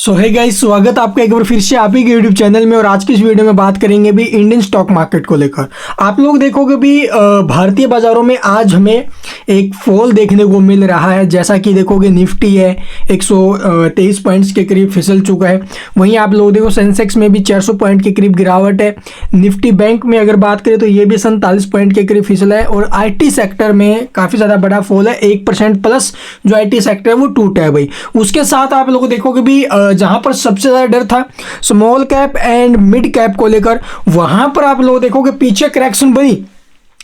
सो है गाइस, स्वागत आपका एक बार फिर से आप ही के यूट्यूब चैनल में। और आज की इस वीडियो में बात करेंगे भी इंडियन स्टॉक मार्केट को लेकर। आप लोग देखोगे भी भारतीय बाजारों में आज हमें एक फॉल देखने को मिल रहा है। जैसा कि देखोगे निफ्टी है 123 पॉइंट्स के करीब फिसल चुका है। वहीं आप लोग देखो सेंसेक्स में भी 400 पॉइंट के करीब गिरावट है। निफ्टी बैंक में अगर बात करें तो ये भी 47 पॉइंट के करीब फिसला है। और IT सेक्टर में काफ़ी ज़्यादा बड़ा फॉल है, 1% प्लस जो IT सेक्टर है वो टूटा है भाई। उसके साथ आप लोग देखोगे भी जहां पर सबसे ज्यादा डर था small cap and mid cap को लेकर, वहां पर आप लोग देखोगे पीछे करेक्शन बनी,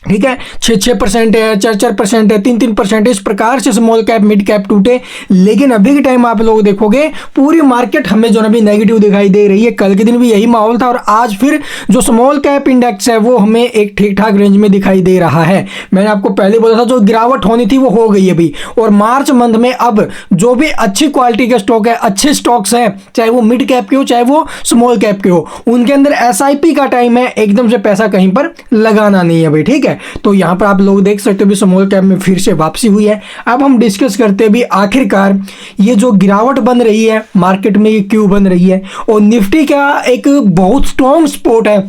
ठीक है। 6% है, 4% है, 3% इस प्रकार से स्मॉल कैप मिड कैप टूटे। लेकिन अभी के टाइम आप लोग देखोगे पूरी मार्केट हमें जो अभी नेगेटिव दिखाई दे रही है। कल के दिन भी यही माहौल था और आज फिर जो स्मॉल कैप इंडेक्स है वो हमें एक ठीक ठाक रेंज में दिखाई दे रहा है। मैंने आपको पहले बोला था जो गिरावट होनी थी वो हो गई अभी। और मार्च मंथ में अब जो भी अच्छी क्वालिटी के स्टॉक है, अच्छे स्टॉक्स हैं, चाहे वो मिड कैप के हो चाहे वो स्मॉल कैप के हो, उनके अंदर SIP का टाइम है। एकदम से पैसा कहीं पर लगाना नहीं है भाई, ठीक है। तो यहां पर आप लोग देख सकते हो भी स्मॉल कैप में फिर से वापसी हुई है। अब हम डिस्कस करते हैं भी आखिरकार ये जो गिरावट बन रही है मार्केट में ये क्यों बन रही है। और निफ्टी का एक बहुत स्ट्रॉन्ग सपोर्ट है,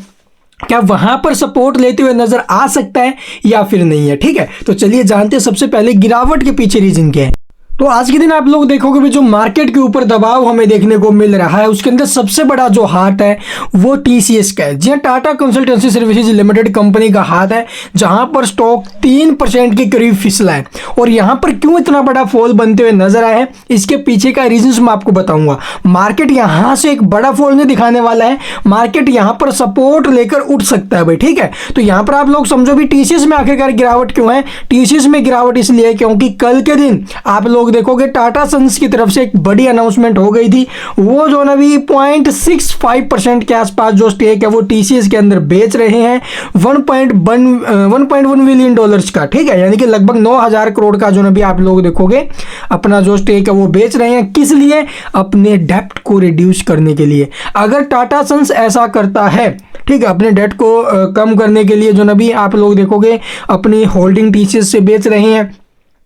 क्या वहां पर सपोर्ट लेते हुए नजर आ सकता है या फिर नहीं है, ठीक है। तो चलिए जानते हैं सबसे पहले गिरावट के पीछे रीजन क्या है। तो आज के दिन आप लोग देखोगे भी जो मार्केट के ऊपर दबाव हमें देखने को मिल रहा है उसके अंदर सबसे बड़ा जो हाथ है वो TCS का है। जी Tata Consultancy Services Limited company का हाथ है, जहां पर स्टॉक 3% के करीब फिसला है। और यहां पर क्यों इतना बड़ा फॉल बनते हुए नजर आया है, इसके पीछे का रीजंस मैं आपको बताऊंगा। मार्केट यहां से एक बड़ा फॉल नहीं दिखाने वाला है, मार्केट यहां पर सपोर्ट लेकर उठ सकता है भाई, ठीक है। तो यहां पर आप लोग समझो भी TCS में आखिरकार गिरावट क्यों है। TCS में गिरावट इसलिए क्योंकि कल के दिन आप लोग देखोगे टाटा सन्स की तरफ से एक बड़ी अनाउंसमेंट हो गई थी। वो जो ना भी 0.65% के आसपास जो स्टेक है वो TCS के अंदर बेच रहे हैं 1.1 बिलियन डॉलर्स का, ठीक है। यानी कि लगभग 9,000 करोड़ का जो ना भी आप लोग देखोगे अपना जो स्टेक है वो बेच रहे हैं। किस लिए? अपने डेप्ट को रिड्यूस करने के लिए। अगर टाटा सन्स ऐसा करता है, ठीक है, अपने डेट को कम करने के लिए जो ना भी आप लोग देखोगे अपनी होल्डिंग TCS से बेच रहे हैं।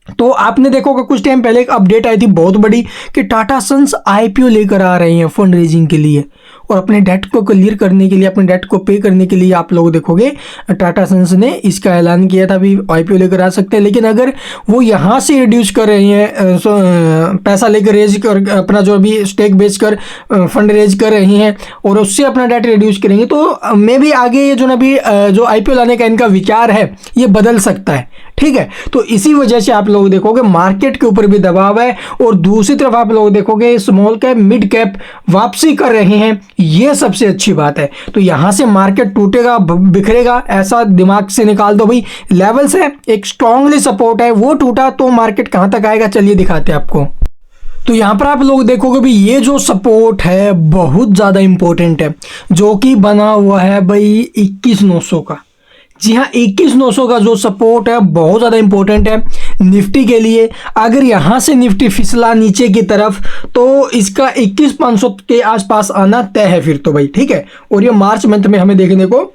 तो आपने देखोगे कुछ टाइम पहले एक अपडेट आई थी बहुत बड़ी कि टाटा सन्स IPO लेकर आ रहे हैं फंड रेजिंग के लिए और अपने डेट को क्लियर करने के लिए, अपने डेट को पे करने के लिए आप लोग देखोगे टाटा सन्स ने इसका ऐलान किया था भी IPO लेकर आ सकते हैं। लेकिन अगर वो यहाँ से रिड्यूस कर रहे हैं पैसा लेकर रेज कर अपना जो भी स्टेक बेचकर फंड रेज कर रही हैं और उससे अपना डेट रिड्यूस करेंगे तो मे भी आगे ये जो ना भी जो IPO लाने का इनका विचार है ये बदल सकता है, ठीक है। तो इसी वजह से आप लोग देखोगे मार्केट के ऊपर भी दबाव है। और दूसरी तरफ आप लोग देखोगे स्मॉल कैप मिड कैप वापसी कर रहे हैं, ये सबसे अच्छी बात है। तो यहां से मार्केट टूटेगा बिखरेगा ऐसा दिमाग से निकाल दो भाई। लेवल्स है, एक स्ट्रांगली सपोर्ट है, वो टूटा तो मार्केट कहां तक आएगा चलिए दिखाते हैं आपको। तो यहाँ पर आप लोग देखोगे भी ये जो सपोर्ट है बहुत ज़्यादा इंपॉर्टेंट है, जो कि बना हुआ है भाई 21,900 का। जी हाँ, 21,900 का जो सपोर्ट है बहुत ज़्यादा इंपॉर्टेंट है निफ्टी के लिए। अगर यहाँ से निफ्टी फिसला नीचे की तरफ तो इसका 21,500 के आसपास आना तय है फिर तो भाई, ठीक है। और ये मार्च मंथ में हमें देखने को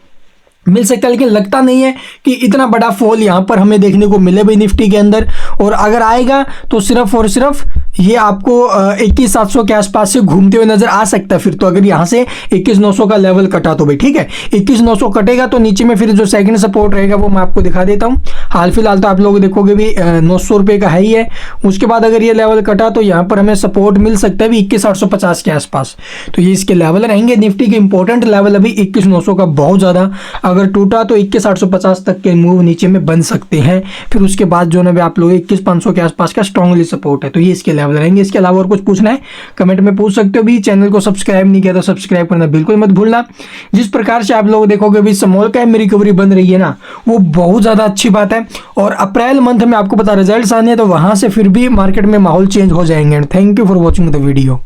मिल सकता है, लेकिन लगता नहीं है कि इतना बड़ा फॉल यहाँ पर हमें देखने को मिले भाई निफ्टी के अंदर। और अगर आएगा तो सिर्फ और सिर्फ ये आपको 21,700 के आसपास से घूमते हुए नजर आ सकता है फिर तो। अगर यहाँ से 21,900 का लेवल कटा तो भाई, ठीक है। 21,900 कटेगा तो नीचे में फिर जो सेकंड सपोर्ट रहेगा वो मैं आपको दिखा देता हूँ। हाल फिलहाल तो आप लोग देखोगे भी 900 रुपये का है ही है। उसके बाद अगर ये लेवल कटा तो यहाँ पर हमें सपोर्ट मिल सकता है भी 21,850 के आसपास। तो ये इसके लेवल रहेंगे। निफ्टी के इंपॉर्टेंट लेवल अभी 21,900 का बहुत ज़्यादा, अगर टूटा तो 21,850 तक के मूव नीचे में बन सकते हैं। फिर उसके बाद जो ना आप लोग 21,500 के आसपास का स्ट्रांगली सपोर्ट है, तो ये इसके लेवल रहेंगे। इसके अलावा और कुछ पूछना है कमेंट में पूछ सकते हो भी। चैनल को सब्सक्राइब नहीं किया तो सब्सक्राइब करना बिल्कुल मत भूलना। जिस प्रकार से आप लोग देखोगे भी स्मॉल कैप में रिकवरी बन रही है ना, वो बहुत ज़्यादा अच्छी बात है। और अप्रैल मंथ में आपको पता रिजल्ट्स आने हैं तो वहाँ से फिर भी मार्केट में माहौल चेंज हो जाएंगे। Thank you for watching the video.